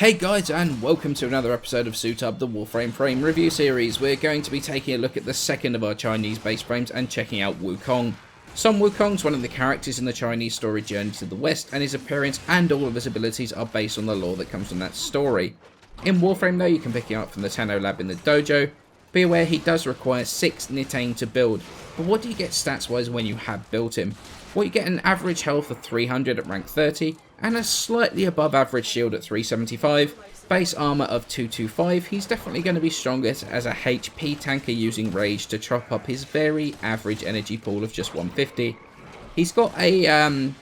Hey guys, and welcome to another episode of Suit Up, the Warframe frame review series. We're going to be taking a look at the second of our Chinese base frames and checking out Wukong. Wukong's one of the characters in the Chinese story Journey to the West, and his appearance and all of his abilities are based on the lore that comes from that story. In Warframe though, you can pick him up from the Tenno lab in the dojo. Be aware he does require 6 Nitane to build, but what do you get stats wise when you have built him? Well, you get an average health of 300 at rank 30, and a slightly above average shield at 375, base armor of 225. He's definitely going to be strongest as a HP tanker using rage to chop up his very average energy pool of just 150. He's got a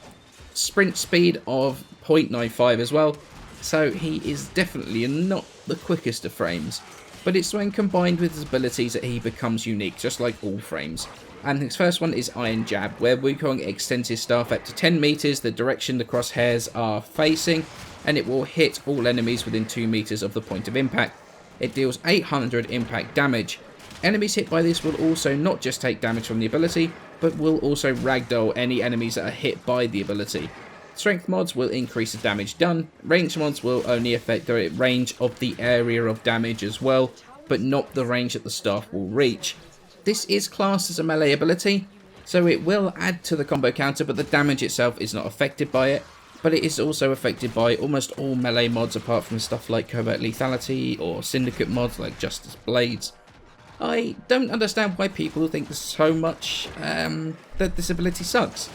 sprint speed of 0.95 as well, so he is definitely not the quickest of frames, but it's when combined with his abilities that he becomes unique, just like all frames. And his first one is Iron Jab, where Wukong extends his staff up to 10 meters, the direction the crosshairs are facing, and it will hit all enemies within 2 meters of the point of impact. It deals 800 impact damage. Enemies hit by this will also not just take damage from the ability, but will also ragdoll any enemies that are hit by the ability. Strength mods will increase the damage done. Range mods will only affect the range of the area of damage as well, but not the range that the staff will reach. This is classed as a melee ability, so it will add to the combo counter, but the damage itself is not affected by it. But it is also affected by almost all melee mods apart from stuff like Covert Lethality or Syndicate mods like Justice Blades. I don't understand why people think so much that this ability sucks.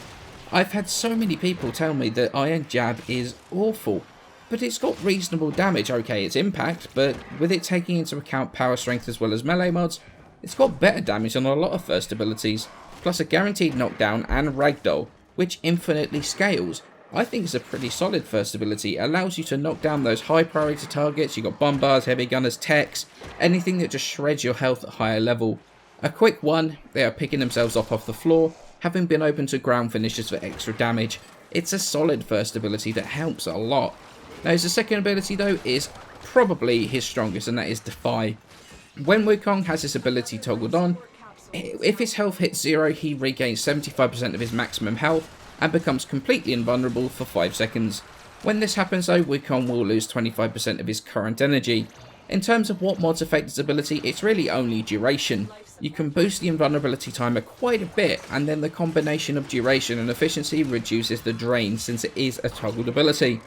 I've had so many people tell me that Iron Jab is awful, but it's got reasonable damage. Okay, it's impact, but with it taking into account power strength as well as melee mods, it's got better damage than a lot of first abilities, plus a guaranteed knockdown and ragdoll, which infinitely scales. I think it's a pretty solid first ability. It allows you to knock down those high priority targets. You've got bombards, heavy gunners, techs, anything that just shreds your health at higher level. A quick one, they are picking themselves off the floor, having been open to ground finishes for extra damage. It's a solid first ability that helps a lot. Now his second ability though is probably his strongest, and that is Defy. When Wukong has this ability toggled on, if his health hits 0, he regains 75% of his maximum health and becomes completely invulnerable for 5 seconds. When this happens though, Wukong will lose 25% of his current energy. In terms of what mods affect his ability, it's really only duration. You can boost the invulnerability timer quite a bit, and then the combination of duration and efficiency reduces the drain since it is a toggled ability.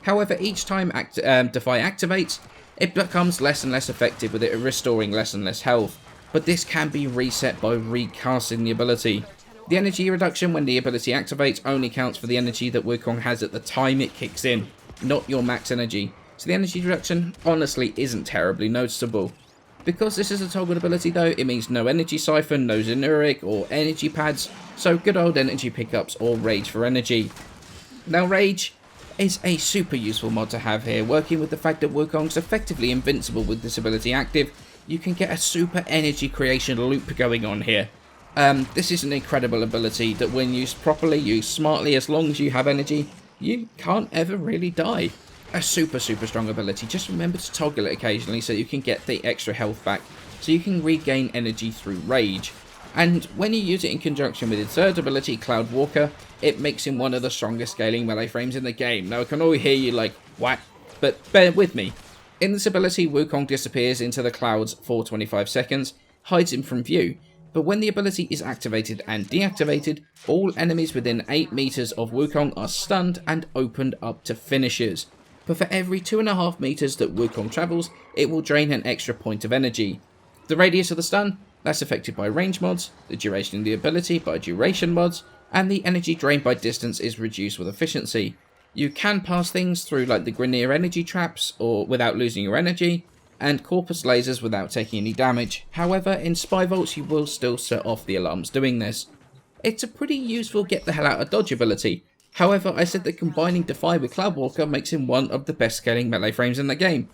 However, each time Defy activates, it becomes less and less effective, with it restoring less and less health, but this can be reset by recasting the ability. The energy reduction when the ability activates only counts for the energy that Wukong has at the time it kicks in, not your max energy, so the energy reduction honestly isn't terribly noticeable. Because this is a toggled ability though, it means no energy siphon, no Zenuric or energy pads, so good old energy pickups or rage for energy. Now rage is a super useful mod to have here. Working with the fact that Wukong's effectively invincible with this ability active, you can get a super energy creation loop going on here. This is an incredible ability that when used properly, used smartly, as long as you have energy, you can't ever really die. A super strong ability. Just remember to toggle it occasionally so you can get the extra health back, so you can regain energy through rage. And when you use it in conjunction with his third ability, Cloud Walker, it makes him one of the strongest scaling melee frames in the game. Now I can all hear you like, what? But bear with me. In this ability, Wukong disappears into the clouds for 25 seconds, hides him from view, but when the ability is activated and deactivated, all enemies within 8 meters of Wukong are stunned and opened up to finishers. But for every 2.5 meters that Wukong travels, it will drain an extra point of energy. The radius of the stun, that's affected by range mods, the duration of the ability by duration mods, and the energy drained by distance is reduced with efficiency. You can pass things through like the Grineer energy traps or without losing your energy, and Corpus lasers without taking any damage. However, in Spy Vaults you will still set off the alarms doing this. It's a pretty useful get the hell out of dodge ability. However, I said that combining Defy with Cloud Walker makes him one of the best scaling melee frames in the game.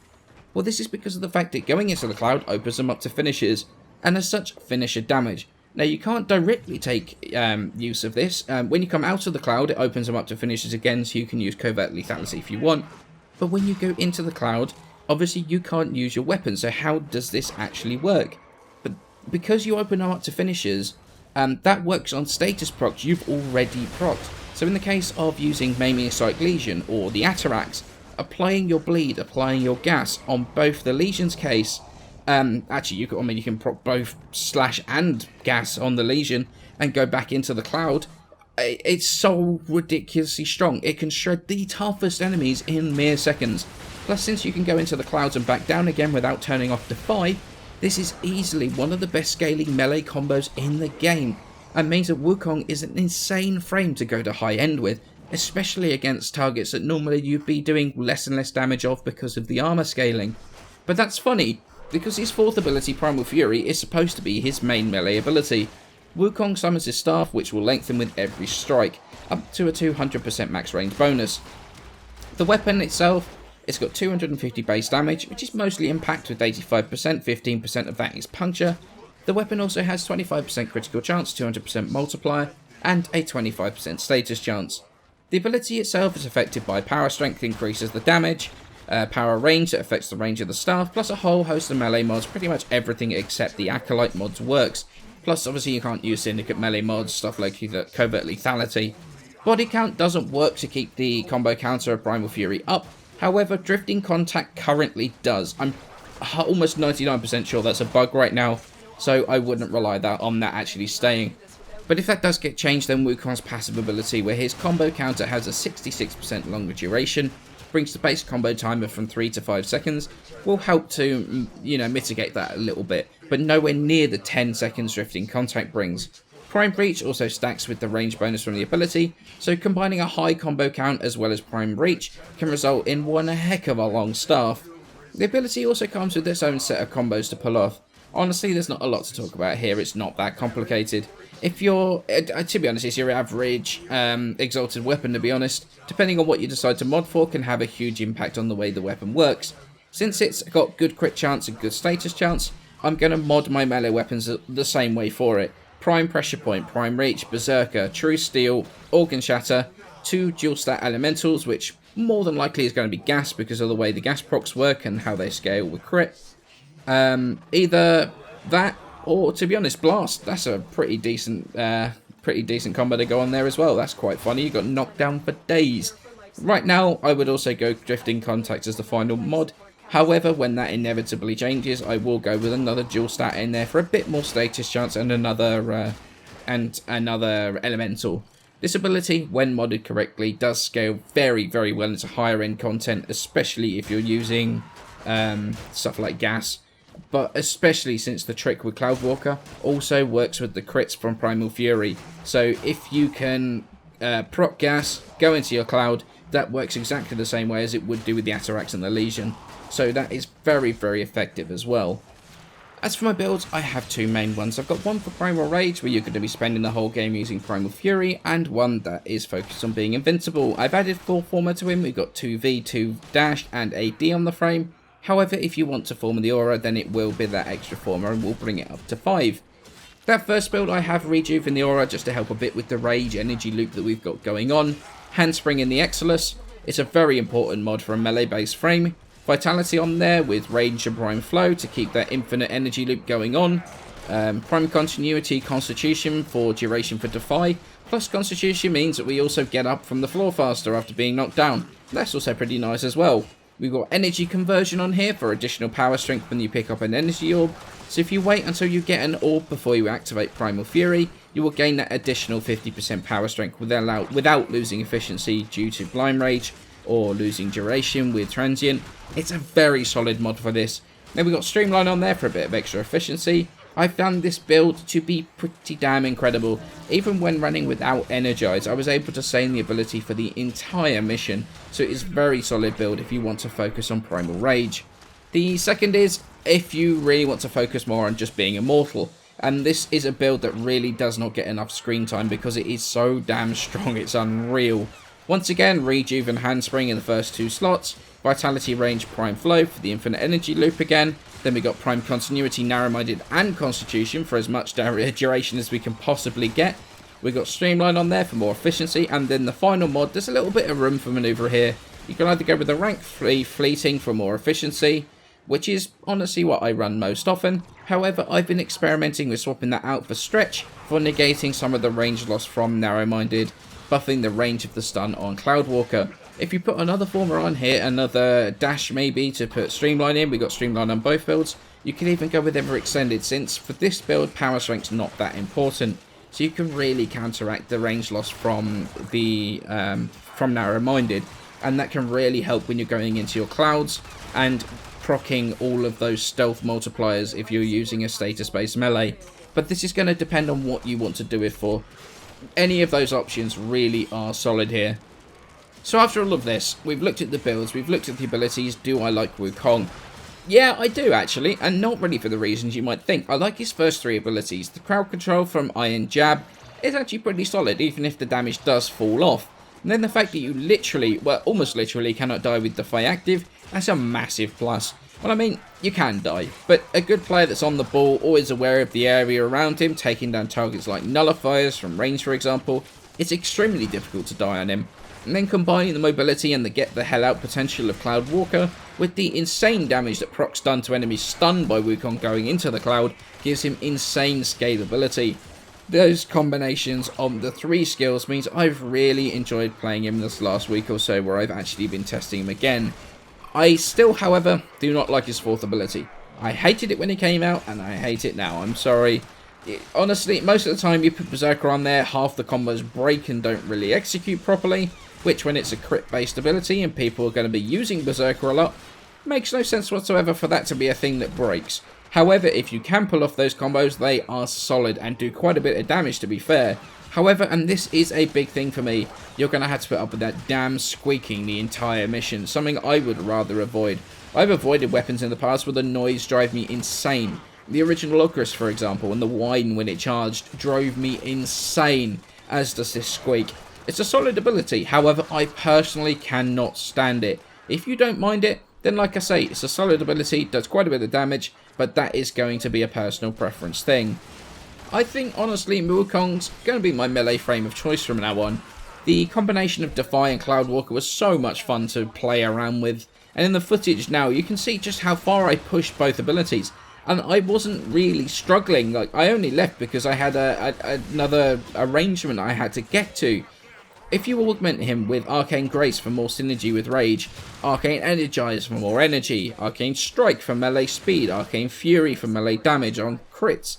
Well, this is because of the fact that going into the cloud opens them up to finishers, and as such, finisher damage. Now, you can't directly take use of this. When you come out of the cloud, it opens them up to finishers again, so you can use Covert Lethality if you want. But when you go into the cloud, obviously you can't use your weapon, so how does this actually work? But because you open them up to finishers, that works on status procs you've already procced. So in the case of using Maiming Psych Legion or the Atarax, applying your bleed, applying your gas on both the Legion's case. Actually, you can prop both slash and gas on the Legion and go back into the cloud. It's so ridiculously strong. It can shred the toughest enemies in mere seconds. Plus, since you can go into the clouds and back down again without turning off Defy, this is easily one of the best scaling melee combos in the game, and means that Wukong is an insane frame to go to high end with, especially against targets that normally you'd be doing less and less damage of because of the armor scaling. But that's funny, because his fourth ability, Primal Fury, is supposed to be his main melee ability. Wukong summons his staff, which will lengthen with every strike, up to a 200% max range bonus. The weapon itself, it's got 250 base damage, which is mostly impact with 85%, 15% of that is puncture. The weapon also has 25% critical chance, 200% multiplier, and a 25% status chance. The ability itself is affected by power strength, increases the damage, power range that affects the range of the staff, plus a whole host of melee mods. Pretty much everything except the Acolyte mods works. Plus, obviously, you can't use Syndicate melee mods, stuff like Covert Lethality. Body count doesn't work to keep the combo counter of Primal Fury up. However, Drifting Contact currently does. I'm almost 99% sure that's a bug right now, so I wouldn't rely on that actually staying. But if that does get changed, then Wukong's passive ability, where his combo counter has a 66% longer duration, brings the base combo timer from 3 to 5 seconds, will help to, mitigate that a little bit, but nowhere near the 10 seconds Drifting Contact brings. Prime Reach also stacks with the range bonus from the ability, so combining a high combo count as well as Prime Reach can result in one heck of a long staff. The ability also comes with its own set of combos to pull off. Honestly, there's not a lot to talk about here, it's not that complicated. If you're, to be honest, it's your average exalted weapon, to be honest. Depending on what you decide to mod for, can have a huge impact on the way the weapon works. Since it's got good crit chance and good status chance, I'm going to mod my melee weapons the same way for it. Prime Pressure Point, Prime Reach, Berserker, True Steel, Organ Shatter, 2 dual stat elementals, which more than likely is going to be gas because of the way the gas procs work and how they scale with crit. Either that, or to be honest, Blast. That's a pretty decent combo to go on there as well. That's quite funny. You got knocked down for days. Right now, I would also go Drifting Contact as the final mod. However, when that inevitably changes, I will go with another dual stat in there for a bit more status chance and another elemental. This ability, when modded correctly, does scale very, very well into higher end content, especially if you're using stuff like gas. But especially since the trick with Cloudwalker also works with the crits from Primal Fury. So if you can proc gas, go into your cloud, that works exactly the same way as it would do with the Atarax and the Legion. So that is very, very effective as well. As for my builds, I have two main ones. I've got one for Primal Rage, where you're going to be spending the whole game using Primal Fury, and one that is focused on being invincible. I've added 4 Former to him. We've got 2V, 2 Dash, and AD on the frame. However, if you want to Former the Aura, then it will be that extra Former, and we'll bring it up to 5. That first build, I have Rejuve in the Aura, just to help a bit with the Rage energy loop that we've got going on. Handspring in the Exilus. It's a very important mod for a melee-based frame. Vitality on there with range and prime flow to keep that infinite energy loop going on. Prime continuity constitution for duration for Defy. Plus constitution means that we also get up from the floor faster after being knocked down. That's also pretty nice as well. We've got energy conversion on here for additional power strength when you pick up an energy orb. So if you wait until you get an orb before you activate Primal Fury, you will gain that additional 50% power strength without losing efficiency due to Blind Rage or losing duration with Transient. It's a very solid mod for this. Then we've got Streamline on there for a bit of extra efficiency. I found this build to be pretty damn incredible. Even when running without Energize, I was able to sustain the ability for the entire mission. So it is a very solid build if you want to focus on Primal Rage. The second is if you really want to focus more on just being Immortal. And this is a build that really does not get enough screen time because it is so damn strong, it's unreal. Once again, Rejuve and Handspring in the first 2 slots. Vitality, Range, Prime Flow for the infinite energy loop again. Then we got Prime Continuity, Narrow-Minded and Constitution for as much duration as we can possibly get. We got Streamline on there for more efficiency. And then the final mod, there's a little bit of room for maneuver here. You can either go with the rank 3 Fleeting for more efficiency, which is honestly what I run most often. However, I've been experimenting with swapping that out for Stretch for negating some of the range loss from Narrow-Minded, buffing the range of the stun on Cloudwalker. If you put another former on here, another dash maybe to put Streamline in, we got Streamline on both builds. You can even go with Ever Extended, since for this build, power strength's not that important. So you can really counteract the range loss from the narrow-minded, and that can really help when you're going into your clouds and proccing all of those stealth multipliers if you're using a status-based melee. But this is going to depend on what you want to do it for. Any of those options really are solid here. So after all of this, we've looked at the builds, we've looked at the abilities. Do I like Wukong? Yeah, I do actually, and not really for the reasons you might think. I like his first 3 abilities. The crowd control from Iron Jab is actually pretty solid, even if the damage does fall off. And then the fact that you literally, well, almost literally cannot die with Defy active, that's a massive plus. Well, I mean, you can die, but a good player that's on the ball, always aware of the area around him, taking down targets like nullifiers from range, for example, it's extremely difficult to die on him. And then combining the mobility and the get the hell out potential of Cloud Walker with the insane damage that procs done to enemies stunned by Wukong going into the cloud gives him insane scalability. Those combinations of the 3 skills means I've really enjoyed playing him this last week or so, where I've actually been testing him again. I still, however, do not like his 4th ability. I hated it when it came out, and I hate it now. I'm sorry. Honestly, most of the time you put Berserker on there, half the combos break and don't really execute properly, which when it's a crit-based ability and people are going to be using Berserker a lot, makes no sense whatsoever for that to be a thing that breaks. However, if you can pull off those combos, they are solid and do quite a bit of damage, to be fair. However, and this is a big thing for me, you're going to have to put up with that damn squeaking the entire mission, something I would rather avoid. I've avoided weapons in the past where the noise drive me insane. The original Ogres, for example, and the whine when it charged drove me insane, as does this squeak. It's a solid ability, however, I personally cannot stand it. If you don't mind it, then like I say, it's a solid ability, does quite a bit of damage, but that is going to be a personal preference thing. I think, honestly, Wukong's going to be my melee frame of choice from now on. The combination of Defy and Cloud Walker was so much fun to play around with, and in the footage now, you can see just how far I pushed both abilities. And I wasn't really struggling, like, I only left because I had another arrangement I had to get to. If you augment him with Arcane Grace for more synergy with Rage, Arcane Energize for more energy, Arcane Strike for melee speed, Arcane Fury for melee damage on crits,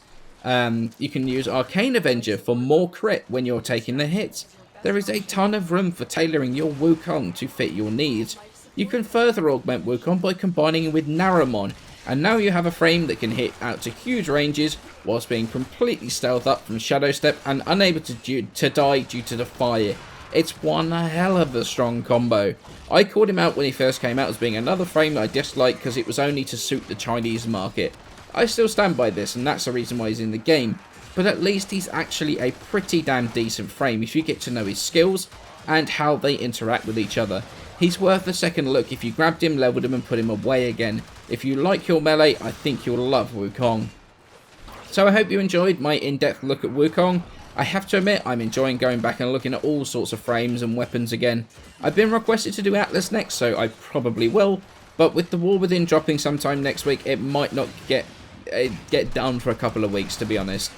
you can use Arcane Avenger for more crit when you're taking the hits. There is a ton of room for tailoring your Wukong to fit your needs. You can further augment Wukong by combining it with Narumon, and now you have a frame that can hit out to huge ranges whilst being completely stealth up from Shadow Step and unable to die due to Defy. It's one hell of a strong combo. I called him out when he first came out as being another frame that I disliked because it was only to suit the Chinese market. I still stand by this, and that's the reason why he's in the game, but at least he's actually a pretty damn decent frame if you get to know his skills and how they interact with each other. He's worth a second look if you grabbed him, leveled him and put him away again. If you like your melee, I think you'll love Wukong. So I hope you enjoyed my in-depth look at Wukong. I have to admit, I'm enjoying going back and looking at all sorts of frames and weapons again. I've been requested to do Atlas next, so I probably will, but with the War Within dropping sometime next week, it might not get done for a couple of weeks, to be honest.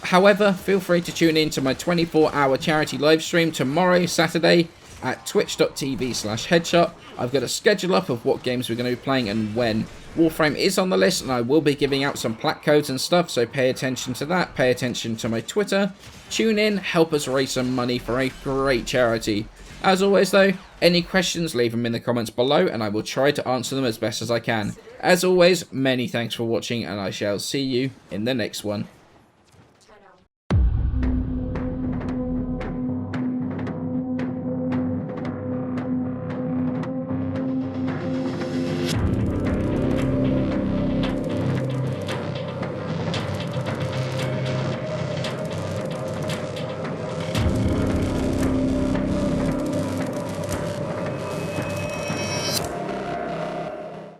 However, feel free to tune in to my 24-hour charity livestream tomorrow, Saturday, at twitch.tv/headshot. I've got a schedule up of what games we're going to be playing and when. Warframe is on the list, and I will be giving out some plaque codes and stuff, so pay attention to that, pay attention to my Twitter. Tune in, help us raise some money for a great charity. As always though, any questions, leave them in the comments below, and I will try to answer them as best as I can. As always, many thanks for watching, and I shall see you in the next one.